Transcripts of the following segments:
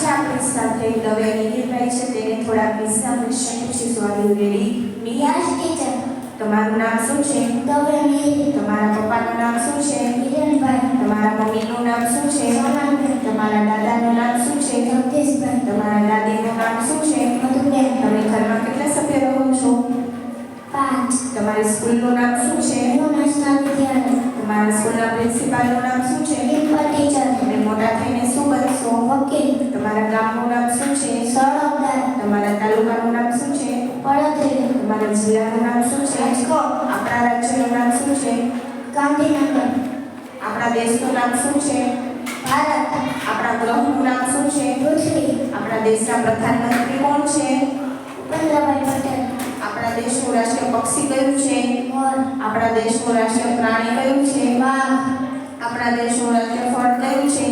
આજે આપણી સાથે દવે મિહિરભાઈ છે, તેને થોડા ક્વિઝના ક્વેશ્ચન પૂછીશું. Are you ready? Yes teacher. તમારું નામ શું છે? દવે મિહિર. તમારા પપ્પાનું નામ શું છે? હિરેનભાઈ. તમારા મમ્મીનું નામ શું છે? સોનલબેન. તમારા દાદાનું નામ શું છે? જગદીશભાઈ. તમારા દાદીનું નામ શું છે? મધુબેન. તમે ઘરમાં કેટલા સભ્યો રહો છો? 5. તમારી સ્કૂલનું નામ શું છે? ન્યૂ નેશનલ વિદ્યાલય. તમારા સ્કૂલના પ્રિન્સિપાલનું નામ શું છે? ડિમ્પલ ટીચર. તમે મોટા થઈને શું બનશો? વકીલ. તમારા ગામનું નામ શું છે? સળગદાર. તમારા તાલુકાનું નામ શું છે? પડોદરી. તમારા જિલ્લાનું નામ શું છે? રાજકોટ. આપણા રાજ્યનું નામ શું છે? ગાંધીનગર. આપણા દેશનું નામ શું છે? ભારત. આપણા ગ્રહનું નામ શું છે? પૃથ્વી. આપણા દેશના પ્રધાનમંત્રી કોણ છે? ભૂપેન્દ્રભાઈ પટેલ. આપણા દેશનું રાષ્ટ્રીય પક્ષી કયું છે? મોર. આપણા દેશનું રાષ્ટ્રીય પ્રાણી કયું છે? વાઘ. આપણા દેશનું રાષ્ટ્રીય ફળ કયું છે?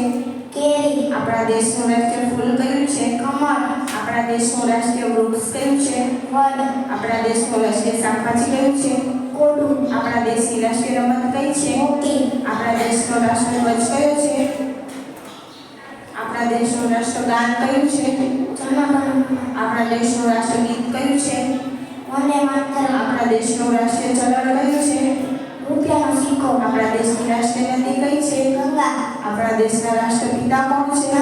કેરી. આપણા દેશનું રાષ્ટ્રીય ફૂલ કયું છે? કમળ. આપણા દેશનું રાષ્ટ્રીય વૃક્ષ કયું છે? વડ. આપણા દેશનું રાષ્ટ્રીય શાકભાજી કયું છે? કોડું. આપણા દેશની રાષ્ટ્રીય રમત કઈ છે? હોકી. આપણા દેશનો રાષ્ટ્રધ્વજ કયો છે? આપણા દેશનું રાષ્ટ્રગાન કયું છે? જનગણ. આપણા દેશનું રાષ્ટ્રગીત કયું છે? વંદે માતરમ. આપણા દેશનું રાષ્ટ્રીય ચલણ કયું છે? રૂપિયાનો સિક્કો. આપણા દેશની રાષ્ટ્રીય નદી કઈ છે? ગંગા. આપણા દેશના રાષ્ટ્રપિતા કોણ છે?